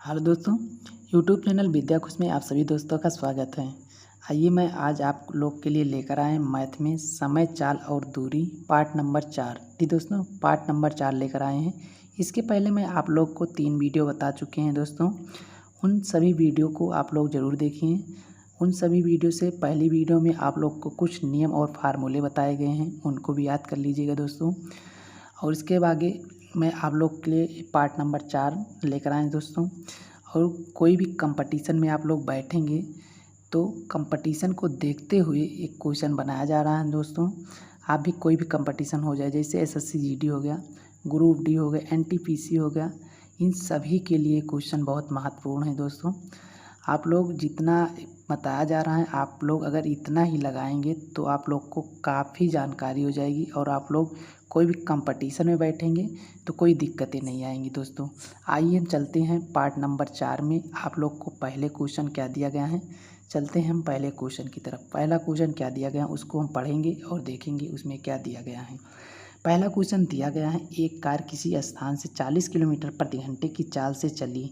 Hello दोस्तों, YouTube channel विद्या खुश में आप सभी दोस्तों का स्वागत है। आइए मैं आज आप लोग के लिए लेकर आए मैथ में समय, चाल और दूरी पार्ट नंबर 4। जी दोस्तों, पार्ट नंबर 4 लेकर आए हैं। इसके पहले मैं आप लोग को 3 वीडियो बता चुके हैं दोस्तों। उन सभी वीडियो को आप लोग ज़रूर देखिए। उन सभी वीडियो से पहली वीडियो में आप लोग को कुछ नियम और फार्मूले बताए गए हैं, उनको भी याद कर लीजिएगा दोस्तों। और इसके आगे मैं आप लोग के लिए पार्ट नंबर 4 लेकर आए दोस्तों। और कोई भी कंपटीशन में आप लोग बैठेंगे तो कंपटीशन को देखते हुए एक क्वेश्चन बनाया जा रहा है दोस्तों। आप भी कोई भी कंपटीशन हो जाए, जैसे एसएससी जीडी हो गया, ग्रुप डी हो गया, एनटीपीसी हो गया, इन सभी के लिए क्वेश्चन बहुत महत्वपूर्ण है दोस्तों। आप लोग जितना बताया जा रहा है, आप लोग अगर इतना ही लगाएंगे तो आप लोग को काफ़ी जानकारी हो जाएगी और आप लोग कोई भी कंपटीशन में बैठेंगे तो कोई दिक्कतें नहीं आएंगी दोस्तों। आइए हम चलते हैं पार्ट नंबर 4 में। आप लोग को पहले क्वेश्चन क्या दिया गया है, चलते हैं हम पहले क्वेश्चन की तरफ। पहला क्वेश्चन क्या दिया गया है उसको हम पढ़ेंगे और देखेंगे उसमें क्या दिया गया है। पहला क्वेश्चन दिया गया है, एक कार किसी स्थान से 40 किलोमीटर प्रति घंटे की चाल से चली।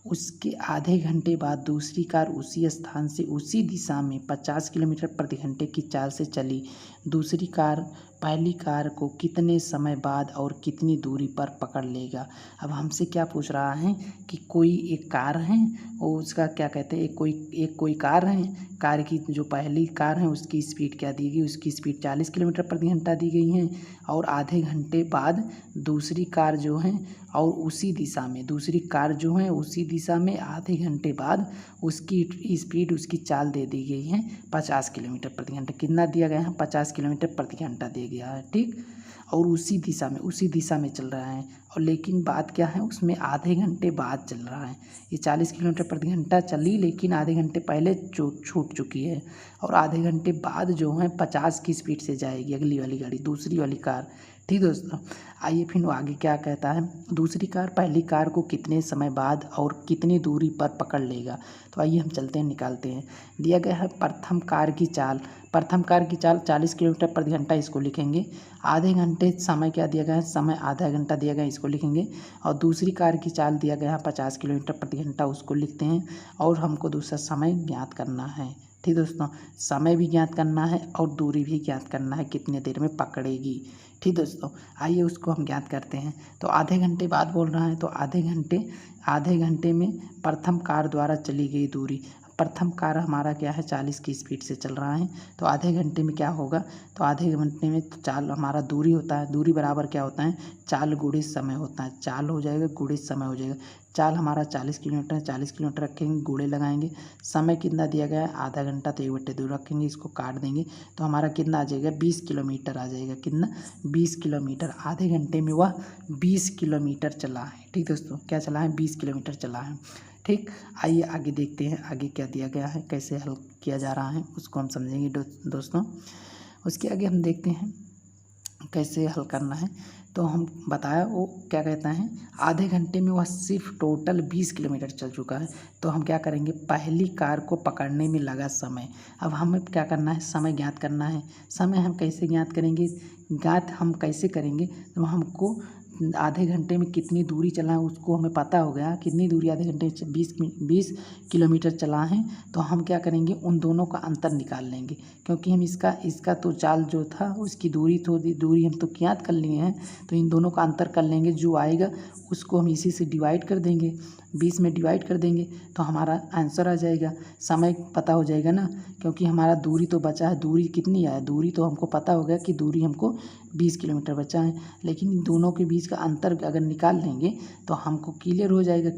उसके आधे घंटे बाद दूसरी कार उसी स्थान से उसी दिशा में 50 किलोमीटर प्रति घंटे की चाल से चली। दूसरी कार पहली कार को कितने समय बाद और कितनी दूरी पर पकड़ लेगा। अब हमसे क्या पूछ रहा है कि कोई एक कार है और उसका क्या कहते हैं, एक कोई कार है, कार की जो पहली कार है उसकी स्पीड क्या दी गई, उसकी स्पीड 40 किलोमीटर प्रति घंटा दी गई है। और आधे घंटे बाद दूसरी कार जो है और उसी दिशा में दूसरी कार जो है उसी दिशा में आधे घंटे बाद उसकी स्पीड उसकी चाल दे दी गई है 50 किलोमीटर प्रति घंटा। कितना दिया गया है, 50 किलोमीटर प्रति घंटा दिया गया है, ठीक। और उसी दिशा में चल रहा है। और लेकिन बात क्या है, उसमें आधे घंटे बाद चल रहा है। ये 40 किलोमीटर प्रति घंटा चली लेकिन आधे घंटे पहले छूट चुकी है और आधे घंटे बाद जो है 50 की स्पीड से जाएगी अगली वाली गाड़ी, दूसरी वाली कार, ठीक दोस्तों। आइए फिर वो आगे क्या कहता है, दूसरी कार पहली कार को कितने समय बाद और कितनी दूरी पर पकड़ लेगा। तो आइए हम चलते हैं, निकालते हैं। दिया गया है प्रथम कार की चाल 40 किलोमीटर प्रति घंटा, इसको लिखेंगे। आधे घंटे समय क्या दिया गया है, समय आधा घंटा दिया गया है, इसको लिखेंगे। और दूसरी कार की चाल दिया गया है 50 किलोमीटर प्रति घंटा, उसको लिखते हैं। और हमको दूसरा समय ज्ञात करना है, ठीक दोस्तों। समय भी ज्ञात करना है और दूरी भी ज्ञात करना है, कितने देर में पकड़ेगी, ठीक दोस्तों। आइए उसको हम ज्ञात करते हैं। तो आधे घंटे बाद बोल रहा है तो आधे घंटे में प्रथम कार द्वारा चली गई दूरी। प्रथम कार हमारा क्या है, 40 की स्पीड से चल रहा है। तो आधे घंटे में क्या होगा, तो आधे घंटे में तो चाल हमारा दूरी होता है, दूरी बराबर क्या होता है, चाल गुणे समय होता है। चाल हो जाएगा गुणे समय हो जाएगा। चाल हमारा 40 किलोमीटर है, 40 किलोमीटर रखेंगे, गुणे लगाएंगे। समय कितना दिया गया है, आधा घंटा, तो 1/2 रखेंगे, इसको काट देंगे तो हमारा कितना आ जाएगा, 20 किलोमीटर आ जाएगा। कितना, 20 किलोमीटर। आधे घंटे में वह 20 किलोमीटर चला है, ठीक दोस्तों। क्या चला है, 20 किलोमीटर चला है, ठीक। आइए आगे देखते हैं आगे क्या दिया गया है, कैसे हल किया जा रहा है उसको हम समझेंगे दोस्तों। उसके आगे हम देखते हैं कैसे हल करना है। तो हम बताया वो क्या कहता है, आधे घंटे में वह सिर्फ टोटल 20 किलोमीटर चल चुका है। तो हम क्या करेंगे, पहली कार को पकड़ने में लगा समय। अब हमें क्या करना है, समय ज्ञात करना है। समय हम कैसे ज्ञात करेंगे, हम कैसे करेंगे, तो हमको आधे घंटे में कितनी दूरी चला है उसको हमें पता हो गया, कितनी दूरी आधे घंटे में 20 किलोमीटर चला है। तो हम क्या करेंगे, उन दोनों का अंतर निकाल लेंगे, क्योंकि हम इसका तो चाल जो था उसकी दूरी हम तो ज्ञात कर लिए हैं। तो इन दोनों का अंतर कर लेंगे, जो आएगा उसको हम इसी से डिवाइड कर देंगे, 20 में डिवाइड कर देंगे तो हमारा आंसर आ जाएगा। समय पता हो जाएगा ना, क्योंकि हमारा दूरी तो बचा है, दूरी कितनी है, दूरी तो हमको पता हो गया कि दूरी हमको 20 किलोमीटर बचा है। लेकिन इन दोनों के बीच का अंतर अगर निकाल लेंगे तो हमको क्लियर हो जाएगा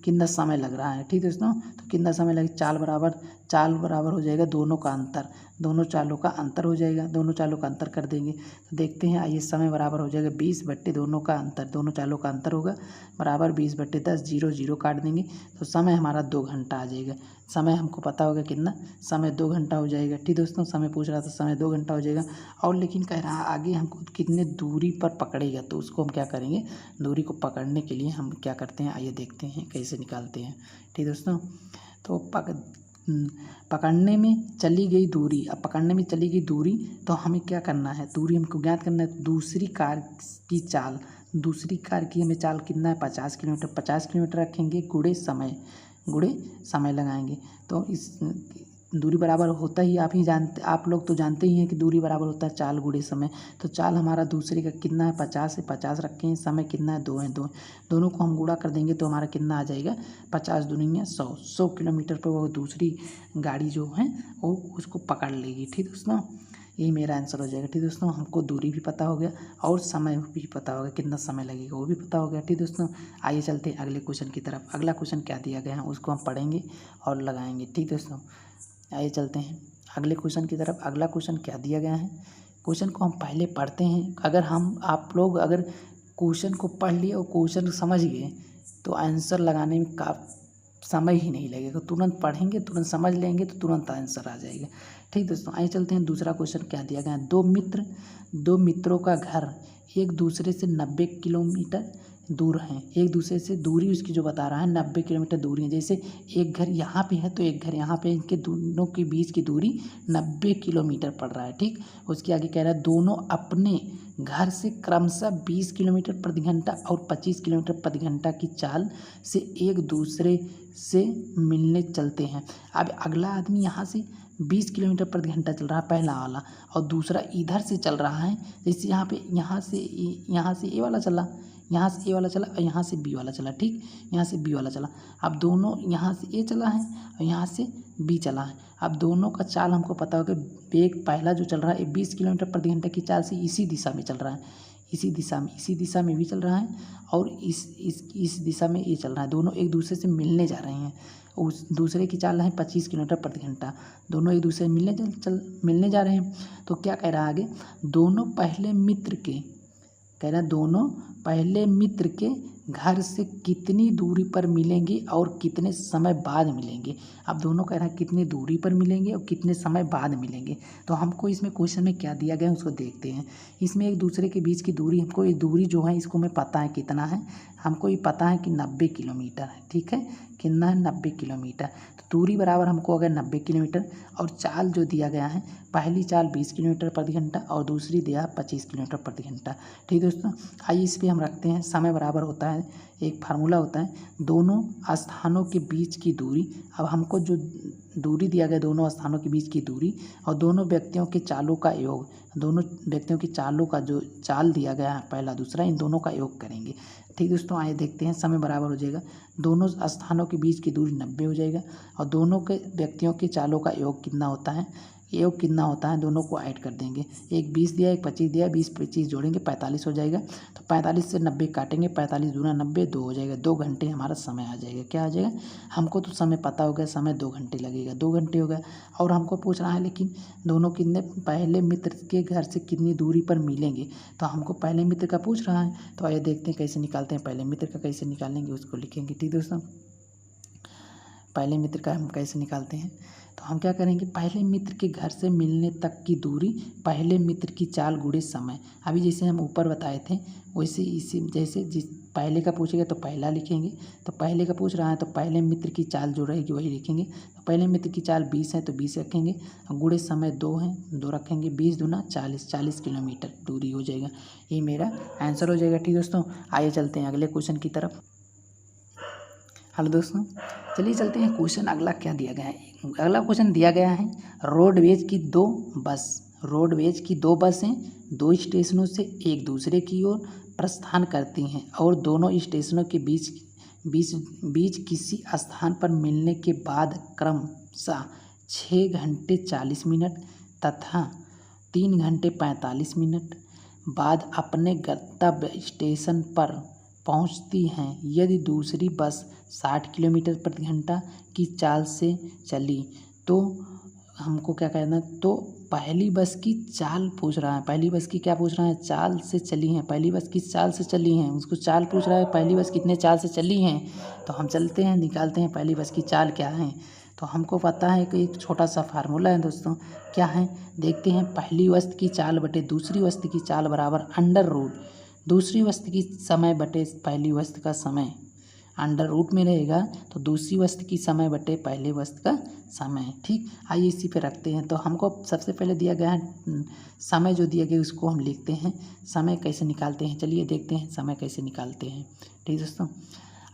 कितना समय लग रहा है, ठीक दोस्तों। तो कितना समय लगे, चाल बराबर हो जाएगा दोनों का अंतर, दोनों चालों का अंतर हो जाएगा, दोनों चालों का अंतर कर देंगे तो देखते हैं। आइए, समय बराबर हो जाएगा 20 बट्टे दोनों का अंतर, दोनों चालों का अंतर होगा बराबर 20/10, 0 0 काट देंगे तो समय हमारा 2 घंटा आ जाएगा। समय हमको पता होगा कितना, समय 2 घंटा हो जाएगा, ठीक दोस्तों। समय पूछ रहा था, समय 2 घंटा हो जाएगा। और लेकिन कह रहा है आगे हमको कितने दूरी पर पकड़ेगा, तो उसको हम क्या करेंगे, दूरी को पकड़ने के लिए हम क्या करते हैं, आइए देखते हैं कैसे निकालते हैं, ठीक दोस्तों। तो पकड़ने में चली गई दूरी, अब पकड़ने में चली गई दूरी तो हमें क्या करना है, दूरी हमको ज्ञात करना है। दूसरी कार की चाल, दूसरी कार की हमें चाल कितना है 50 किलोमीटर, 50 किलोमीटर रखेंगे गुणे समय लगाएंगे। तो इस दूरी बराबर होता ही आप लोग तो जानते ही हैं कि दूरी बराबर होता है चाल गुणे समय। तो चाल हमारा दूसरे का कितना है 50 है, 50 रखे हैं, समय कितना है 2 है, दोनों को हम गुणा कर देंगे तो हमारा कितना आ जाएगा 50 दूनी 100 किलोमीटर पर वो दूसरी गाड़ी जो है वो उसको पकड़ लेगी। ठीक दोस्तों, यही मेरा आंसर हो जाएगा। ठीक दोस्तों, हमको दूरी भी पता हो गया और समय भी पता हो गया, कितना समय लगेगा वो भी पता हो गया। ठीक दोस्तों, आइए चलते हैं अगले क्वेश्चन की तरफ। अगला क्वेश्चन क्या दिया गया है उसको हम पढ़ेंगे और लगाएंगे। ठीक दोस्तों, आइए चलते हैं अगले क्वेश्चन की तरफ। अगला क्वेश्चन क्या दिया गया है, क्वेश्चन को हम पहले पढ़ते हैं। अगर आप लोग अगर क्वेश्चन को पढ़ लिए और क्वेश्चन समझ गए तो आंसर लगाने में समय ही नहीं लगेगा। तुरंत पढ़ेंगे, तुरंत समझ लेंगे तो तुरंत आंसर आ जाएगा। ठीक दोस्तों, आइए चलते हैं दूसरा क्वेश्चन क्या दिया गया है। दो मित्रों का घर एक दूसरे से 90 किलोमीटर दूर हैं। एक दूसरे से दूरी उसकी जो बता रहा है 90 किलोमीटर दूरी है। जैसे एक घर यहाँ पे है तो एक घर यहाँ पे, इनके दोनों के बीच की दूरी 90 किलोमीटर पड़ रहा है। ठीक, उसके आगे कह रहा है दोनों अपने घर से क्रमशः 20 किलोमीटर प्रति घंटा और 25 किलोमीटर प्रति घंटा की चाल से एक दूसरे से मिलने चलते हैं। अब अगला आदमी यहाँ से 20 किलोमीटर प्रति घंटा चल रहा है पहला वाला, और दूसरा इधर से चल रहा है। जैसे यहाँ से ए वाला चला, यहाँ से ए वाला चला और यहाँ से बी वाला चला। ठीक, यहाँ से बी वाला चला। अब दोनों यहाँ से ए चला है और यहाँ से बी चला है। अब दोनों का चाल हमको पता होगा, वेग पहला जो चल रहा है 20 किलोमीटर प्रति घंटा की चाल से इसी दिशा में चल रहा है, इसी दिशा में भी चल रहा है और इस दिशा में ये चल रहा है। दोनों एक दूसरे से मिलने जा रहे हैं। उस दूसरे की चाल है 25 किलोमीटर प्रति घंटा। दोनों एक दूसरे से मिलने जा रहे हैं। तो क्या कह रहा है आगे, दोनों पहले मित्र के घर से कितनी दूरी पर मिलेंगे और कितने समय बाद मिलेंगे। अब दोनों कह रहा है कितनी दूरी पर मिलेंगे और कितने समय बाद मिलेंगे। तो हमको इसमें क्वेश्चन में क्या दिया गया है उसको देखते हैं। इसमें एक दूसरे के बीच की दूरी, हमको ये दूरी जो है इसको हमें पता है कितना है। हमको ये पता है कि 90 किलोमीटर है। ठीक है, कितना है 90 किलोमीटर। तो दूरी बराबर हमको अगर 90 किलोमीटर और चाल जो दिया गया है, पहली चाल 20 किलोमीटर प्रति घंटा और दूसरी दिया 25 किलोमीटर प्रति घंटा। ठीक दोस्तों, आइए इस पर हम रखते हैं समय बराबर होता है, एक फार्मूला होता है दोनों स्थानों के बीच की दूरी। अब हमको जो दूरी दिया गया दोनों स्थानों के बीच की दूरी और दोनों व्यक्तियों के चालों का योग, दोनों व्यक्तियों की चालों का जो चाल दिया गया है पहला दूसरा, इन दोनों का योग करेंगे। ठीक दोस्तों, आइए देखते हैं। समय बराबर हो जाएगा, दोनों स्थानों के बीच की दूरी 90 हो जाएगा और दोनों के व्यक्तियों के चालों का योग कितना होता है, योग कितना होता है, दोनों को ऐड कर देंगे। एक 20 दिया, एक 25 दिया, 20-25 जोड़ेंगे 45 हो जाएगा। तो 45 से 90 काटेंगे, 45 दूना 90, 2 हो जाएगा। 2 घंटे हमारा समय आ जाएगा। क्या आ जाएगा, हमको तो समय पता हो गया, समय 2 घंटे लगेगा, 2 घंटे हो गया। और हमको पूछ रहा है लेकिन दोनों कितने पहले मित्र के घर से कितनी दूरी पर मिलेंगे। तो हमको पहले मित्र का पूछ रहा है, तो आइए देखते हैं कैसे निकालते हैं। पहले मित्र का कैसे निकालेंगे उसको लिखेंगे। ठीक दोस्तों, पहले मित्र का हम कैसे निकालते हैं, तो हम क्या करेंगे, पहले मित्र के घर से मिलने तक की दूरी पहले मित्र की चाल गुणे समय। अभी जैसे हम ऊपर बताए थे वैसे इसी जैसे जिस पहले का पूछेगा तो पहला लिखेंगे। तो पहले का पूछ रहा है तो पहले मित्र की चाल जो रहेगी वही लिखेंगे। तो पहले मित्र की चाल 20 है तो 20 रखेंगे और गुणे समय 2 है 2 रखेंगे। 20 दूना 40 किलोमीटर दूरी हो जाएगा। ये मेरा आंसर हो जाएगा। ठीक दोस्तों, आइए चलते हैं अगले क्वेश्चन की तरफ। हेलो दोस्तों, चलिए चलते हैं। क्वेश्चन अगला क्या दिया गया है, अगला क्वेश्चन दिया गया है रोडवेज की दो बसें 2 स्टेशनों से एक दूसरे की ओर प्रस्थान करती हैं और दोनों स्टेशनों के बीच किसी स्थान पर मिलने के बाद क्रमशः 6 घंटे 40 मिनट तथा 3 घंटे 45 मिनट बाद अपने गंतव्य स्टेशन पर पहुंचती हैं। यदि दूसरी बस 60 किलोमीटर प्रति घंटा की चाल से चली तो हमको क्या कहना है, तो पहली बस की चाल पूछ रहा है। पहली बस की क्या पूछ रहा है, चाल से चली हैं। पहली बस किस चाल से चली हैं, उसको चाल पूछ रहा है, पहली बस कितने चाल से चली हैं। तो हम चलते हैं, निकालते हैं पहली बस की चाल क्या है। तो हमको पता है कि एक छोटा सा फार्मूला है दोस्तों, क्या है देखते हैं। पहली वस्तु की चाल बटे दूसरी वस्तु की चाल बराबर अंडर रूट दूसरी वस्तु की समय बटे पहली वस्तु का समय। अंडर रूट में रहेगा तो दूसरी वस्तु की समय बटे पहले वस्तु का समय। ठीक, आइए इसी पे रखते हैं। तो हमको सबसे पहले दिया गया है समय, जो दिया गया उसको हम लिखते हैं। समय कैसे निकालते हैं, चलिए देखते हैं समय कैसे निकालते हैं। ठीक दोस्तों,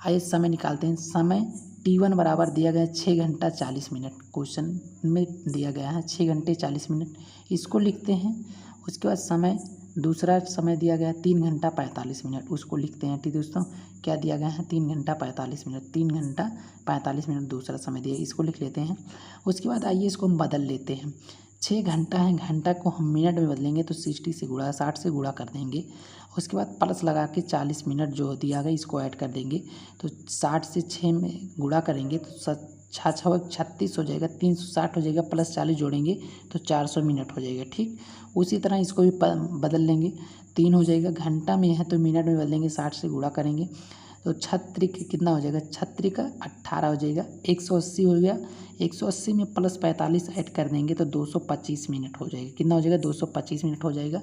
आइए समय निकालते हैं। समय T1 बराबर दिया गया है 6 घंटा 40 मिनट, क्वेश्चन में दिया गया है 6 घंटे 40 मिनट, इसको लिखते हैं। उसके बाद समय, दूसरा समय दिया गया है 3 घंटा 45 मिनट, उसको लिखते हैं। ठीक दोस्तों, क्या दिया गया है 3 घंटा 45 मिनट, 3 घंटा 45 मिनट दूसरा समय दिया, इसको लिख लेते हैं। उसके बाद आइए इसको हम बदल लेते हैं। 6 घंटा है, घंटा को हम मिनट में बदलेंगे तो 60 से गुणा कर देंगे। उसके बाद प्लस लगा के 40 मिनट जो दिया गया इसको ऐड कर देंगे। तो 60 से 6 में गुणा करेंगे तो 36 हो जाएगा, 360 हो जाएगा, प्लस 40 जोड़ेंगे तो 400 मिनट हो जाएगा। ठीक, उसी तरह इसको भी बदल लेंगे। 3 हो जाएगा, घंटा में है तो मिनट में बदलेंगे, 60 से गुणा करेंगे तो छत्रिक कितना हो जाएगा, छत्रिक 18 हो जाएगा। 180 हो गया, 180 में प्लस 45 ऐड कर देंगे तो 225 मिनट हो जाएगा। कितना हो जाएगा, 225 मिनट हो जाएगा।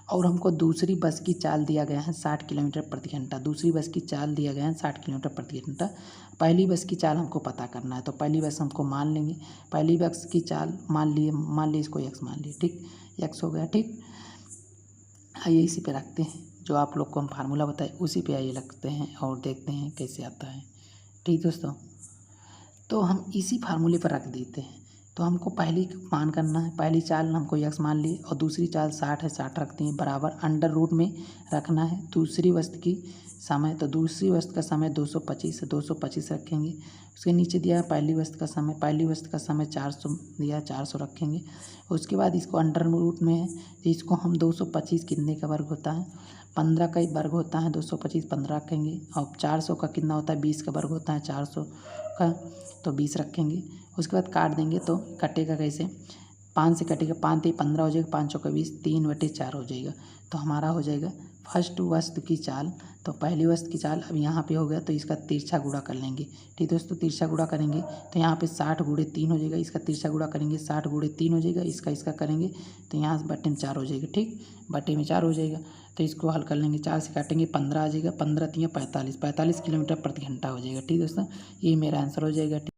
और हमको दूसरी बस की चाल दिया गया है 60 किलोमीटर प्रति घंटा, दूसरी बस की चाल दिया गया है 60 किलोमीटर प्रति घंटा। पहली बस की चाल हमको पता करना है, तो पहली बस हमको मान लेंगे। पहली बस की चाल मान लिए इसको x मान लिए। ठीक, x हो गया। ठीक, आइए इसी पे रखते हैं, जो आप लोग को हम फार्मूला बताए उसी पे आइए रखते हैं और देखते हैं कैसे आता है। ठीक दोस्तों, तो हम इसी फार्मूले पर रख देते हैं। तो हमको पहली मान करना है, पहली चाल हमको x मान ली और दूसरी चाल 60 है, 60 रखते हैं बराबर अंडर रूट में रखना है दूसरी वस्तु की समय। तो दूसरी वस्तु का समय 225 है, 225 रखेंगे। उसके नीचे दिया है पहली वस्तु का समय, पहली वस्तु का समय 400 दिया है, 400 रखेंगे। उसके बाद इसको अंडर रूट में है तो इसको हम 225 कितने का वर्ग होता है, 15 का वर्ग होता है, 225 15 रखेंगे। और 400 का कितना होता है, 20 का वर्ग होता है 400 का, तो 20 रखेंगे। उसके बाद काट देंगे तो कटेगा कैसे, 5 से कटेगा, 5 3 15 हो जाएगा, 5 चौका 20, 3/4 हो जाएगा। तो हमारा हो जाएगा फर्स्ट वस्तु की चाल। तो पहली वस्तु की चाल अब यहाँ पे हो गया तो इसका तिरछा गुणा कर लेंगे। ठीक दोस्तों, तिरछा गुणा करेंगे तो यहाँ पे 60 गुणे 3 हो जाएगा, इसका तिरछा गुणा करेंगे 60 गुणे 3 हो जाएगा, इसका करेंगे तो यहाँ से बटे में 4 हो जाएगा। ठीक, बटे में 4 हो जाएगा तो इसको हल कर लेंगे, 4 से काटेंगे 15 आ जाएगा, 15 3 45 किलोमीटर प्रति घंटा हो जाएगा। ठीक दोस्तों, ये मेरा आंसर हो जाएगा।